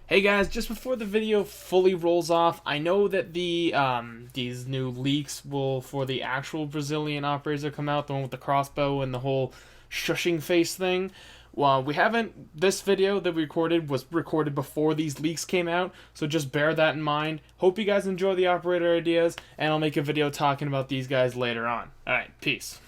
Hey guys, just before the video fully rolls off, I know that these new leaks will for the actual Brazilian operators that come out, the one with the crossbow and the whole shushing face thing. Well, we haven't. This video that we recorded was recorded before these leaks came out, so just bear that in mind. Hope you guys enjoy the operator ideas, and I'll make a video talking about these guys later on. All right, peace.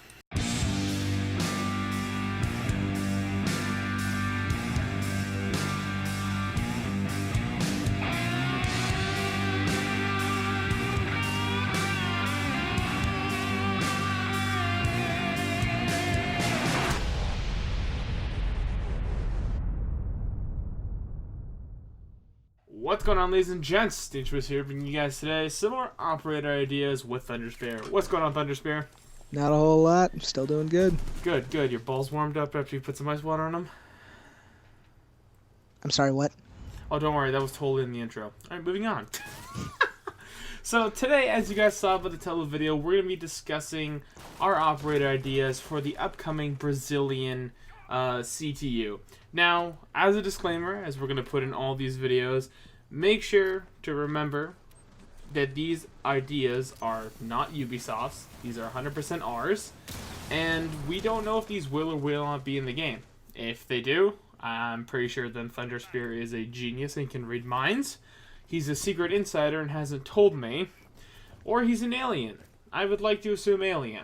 What's going on, ladies and gents? Stage was here bringing you guys today some more operator ideas with Thunderspear. What's going on, Thunderspear? Not a whole lot. Still doing good. Good, good. Your balls warmed up after you put some ice water on them? I'm sorry, what? Oh, don't worry. That was totally in the intro. Alright, moving on. So today, as you guys saw by the title of the video, we're going to be discussing our operator ideas for the upcoming Brazilian CTU. Now, as a disclaimer, as we're going to put in all these videos, make sure to remember that these ideas are not Ubisoft's. These are 100% ours, and we don't know if these will or will not be in the game. If they do, I'm pretty sure then Thunderspear is a genius and can read minds. He's a secret insider and hasn't told me. Or he's an alien. I would like to assume alien.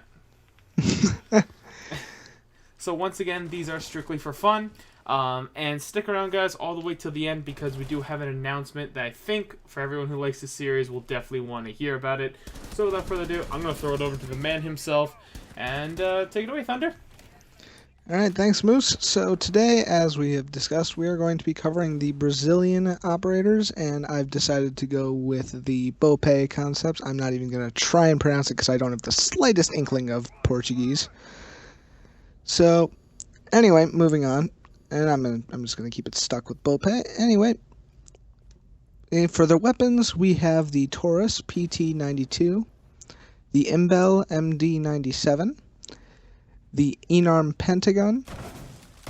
So once again, these are strictly for fun. And stick around, guys, all the way till the end, because we do have an announcement that I think, for everyone who likes the series, will definitely want to hear about it. So without further ado, I'm going to throw it over to the man himself. And take it away, Thunder. Alright, thanks, Moose. So today, as we have discussed, we are going to be covering the Brazilian operators, and I've decided to go with the BOPE concepts. I'm not even going to try and pronounce it because I don't have the slightest inkling of Portuguese. So, anyway, moving on. And I'm just going to keep it stuck with BOPE. Anyway, for the weapons, we have the Taurus PT-92, the Imbel MD-97, the Enarm Pentagon,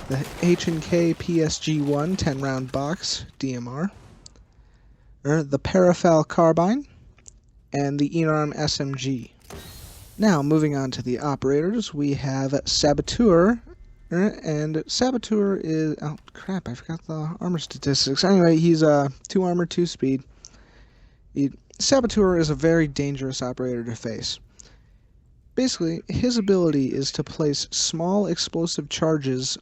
the H&K PSG-1 10-round box DMR, the Parafal Carbine, and the Enarm SMG. Now, moving on to the operators, we have Saboteur. And Saboteur is... Oh, crap, I forgot the armor statistics. Anyway, he's 2 armor, 2 speed. Saboteur is a very dangerous operator to face. Basically, his ability is to place small explosive charges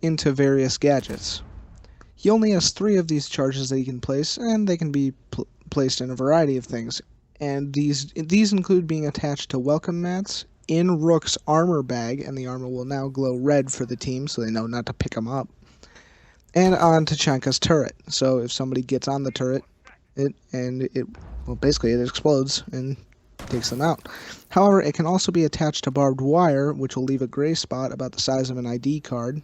into various gadgets. He only has 3 of these charges that he can place, and they can be placed in a variety of things. And these include being attached to welcome mats, in Rook's armor bag, and the armor will now glow red for the team so they know not to pick them up, and on Tachanka's turret. So if somebody gets on the turret, it explodes and takes them out. However, it can also be attached to barbed wire, which will leave a gray spot about the size of an ID card.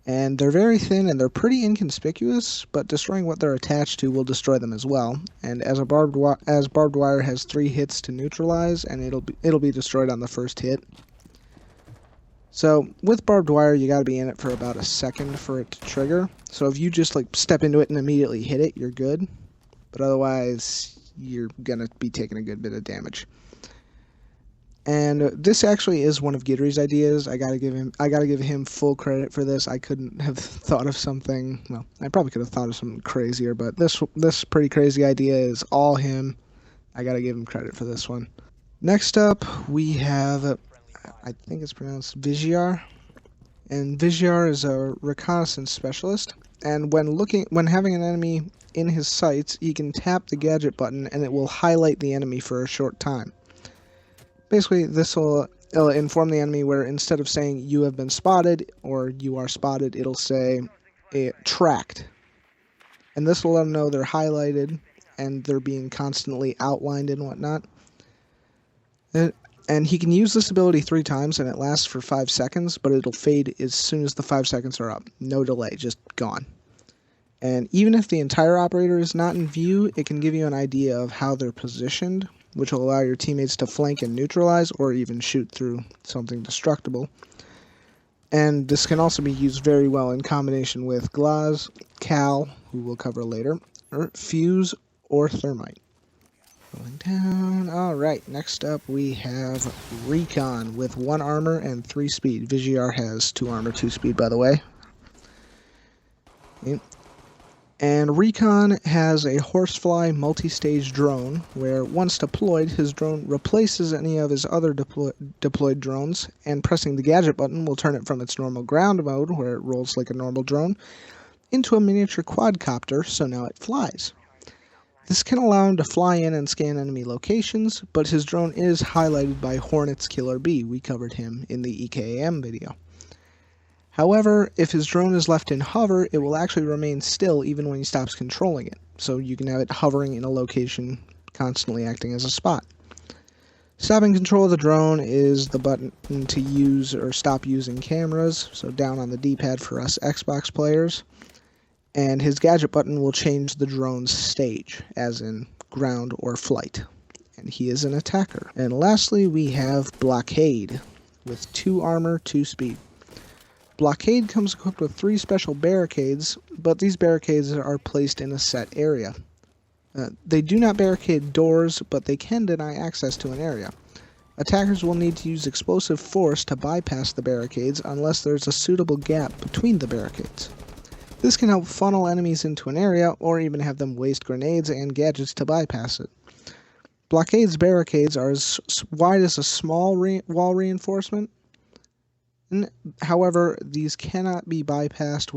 And they're very thin and they're pretty inconspicuous, but destroying what they're attached to will destroy them as well. And as barbed wire has 3 hits to neutralize, and it'll be destroyed on the first hit. So with barbed wire, you got to be in it for about a second for it to trigger. So if you just step into it and immediately hit it, you're good. But otherwise, you're gonna be taking a good bit of damage. And this actually is one of Gidry's ideas. I gotta give him full credit for this. I couldn't have thought of something. Well, I probably could have thought of something crazier, but this pretty crazy idea is all him. I gotta give him credit for this one. Next up, we have, I think it's pronounced Vigiar, and Vigiar is a reconnaissance specialist. And when having an enemy in his sights, he can tap the gadget button, and it will highlight the enemy for a short time. Basically, this will inform the enemy where instead of saying you have been spotted or you are spotted, it'll say tracked. And this will let them know they're highlighted and they're being constantly outlined and whatnot. And he can use this ability 3 times and it lasts for 5 seconds, but it'll fade as soon as the 5 seconds are up. No delay, just gone. And even if the entire operator is not in view, it can give you an idea of how they're positioned, which will allow your teammates to flank and neutralize, or even shoot through something destructible. And this can also be used very well in combination with Glaz, Cal, who we'll cover later, or Fuse, or Thermite. Going down. Alright, next up we have Recon with 1 armor and 3 speed. Vigiar has 2 armor, 2 speed, by the way. Okay. And Recon has a Horsefly multi-stage drone, where once deployed, his drone replaces any of his other deployed drones, and pressing the gadget button will turn it from its normal ground mode, where it rolls like a normal drone, into a miniature quadcopter, so now it flies. This can allow him to fly in and scan enemy locations, but his drone is highlighted by Hornet's Killer Bee. We covered him in the EKAM video. However, if his drone is left in hover, it will actually remain still even when he stops controlling it, so you can have it hovering in a location, constantly acting as a spot. Stopping control of the drone is the button to use or stop using cameras, so down on the D-pad for us Xbox players. And his gadget button will change the drone's stage, as in ground or flight. And he is an attacker. And lastly, we have Blockade, with 2 armor, 2 speed. Blockade comes equipped with 3 special barricades, but these barricades are placed in a set area. They do not barricade doors, but they can deny access to an area. Attackers will need to use explosive force to bypass the barricades unless there's a suitable gap between the barricades. This can help funnel enemies into an area, or even have them waste grenades and gadgets to bypass it. Blockade's barricades are as wide as a small wall reinforcement. However, these cannot be bypassed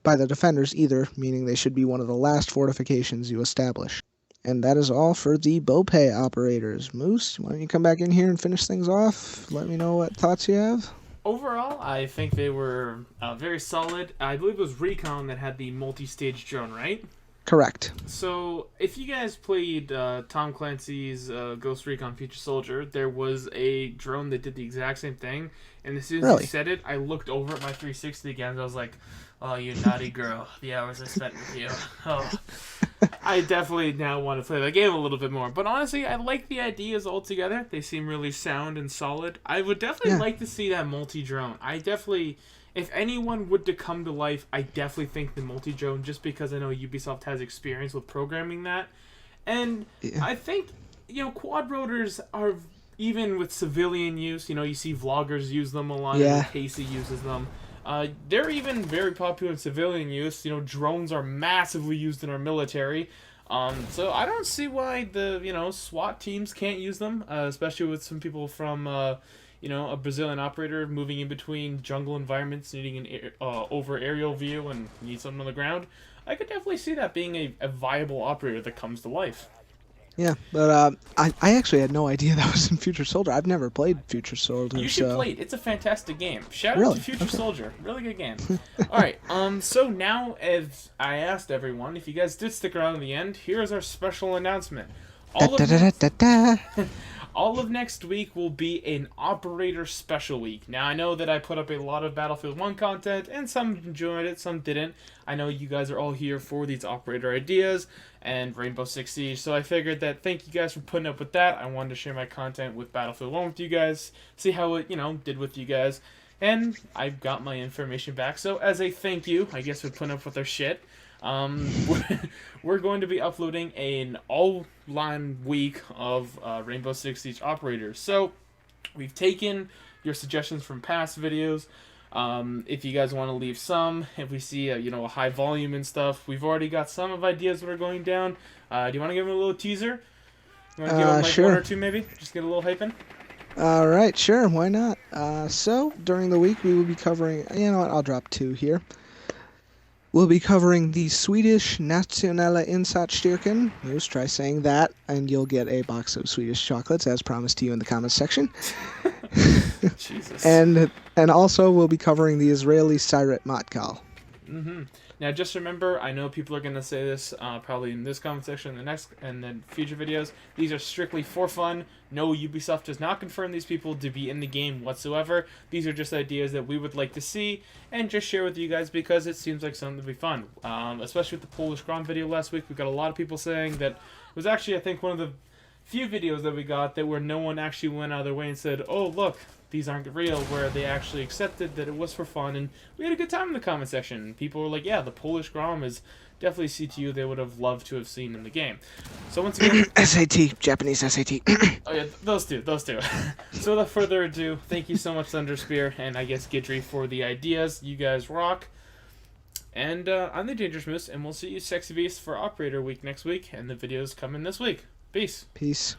by the defenders either, meaning they should be one of the last fortifications you establish. And that is all for the BOPE operators. Moose, why don't you come back in here and finish things off? Let me know what thoughts you have. Overall, I think they were very solid. I believe it was Recon that had the multi-stage drone, right? Correct. So, if you guys played Tom Clancy's Ghost Recon Future Soldier, there was a drone that did the exact same thing. And as soon as you said it, I looked over at my 360 again, and I was like, oh, you naughty girl. The hours I spent with you. Oh. I definitely now want to play the game a little bit more. But honestly, I like the ideas altogether. They seem really sound and solid. I would definitely like to see that multi-drone. I definitely... If anyone would to come to life, I definitely think the multi-drone, just because I know Ubisoft has experience with programming that. And I think, quad rotors are, even with civilian use, you see vloggers use them a lot, and Casey uses them. They're even very popular in civilian use. Drones are massively used in our military. So I don't see why the, SWAT teams can't use them, especially with some people from... a Brazilian operator moving in between jungle environments, needing an over aerial view and need something on the ground. I could definitely see that being a viable operator that comes to life. Yeah, but I actually had no idea that was in Future Soldier. I've never played Future Soldier. You should play it. It's a fantastic game. Shout out to Future Soldier. Really good game. Alright, so now, as I asked everyone, if you guys did stick around to the end, here's our special announcement. All of next week will be an Operator Special Week. Now, I know that I put up a lot of Battlefield 1 content, and some enjoyed it, some didn't. I know you guys are all here for these Operator ideas and Rainbow Six Siege, so I figured that thank you guys for putting up with that. I wanted to share my content with Battlefield 1 with you guys, see how it, did with you guys, and I got my information back. So, as a thank you, I guess, for putting up with our shit, we're going to be uploading an all-line week of Rainbow Six Siege operators. So we've taken your suggestions from past videos. If you guys want to leave some, if we see a high volume and stuff, we've already got some of ideas that are going down. Do you want to give them a little teaser? You want to give them like one or two maybe? Just get a little hype in? Alright, sure, why not? So during the week we will be covering, I'll drop 2 here. We'll be covering the Swedish Nationella Insatsstyrkan. Moose, try saying that, and you'll get a box of Swedish chocolates, as promised to you in the comments section. Jesus. And also we'll be covering the Israeli Siret Matkal. Mm-hmm. Now, just remember, I know people are going to say this probably in this comment section, the next, and then future videos. These are strictly for fun. No, Ubisoft does not confirm these people to be in the game whatsoever. These are just ideas that we would like to see and just share with you guys because it seems like something to be fun. Especially with the Polish Grom video last week, we got a lot of people saying that it was actually, I think, one of the few videos that we got that where no one actually went out of their way and said, oh, look, these aren't real, where they actually accepted that it was for fun, and we had a good time in the comment section. People were like, yeah, the Polish Grom is definitely a CTU they would have loved to have seen in the game. So once again... SAT, Japanese SAT. Oh yeah, those two. So without further ado, thank you so much, Thunderspear, and I guess Gidry for the ideas. You guys rock. And I'm the Dangerous Moose, and we'll see you Sexy Beast for Operator Week next week, and the videos coming this week. Peace. Peace.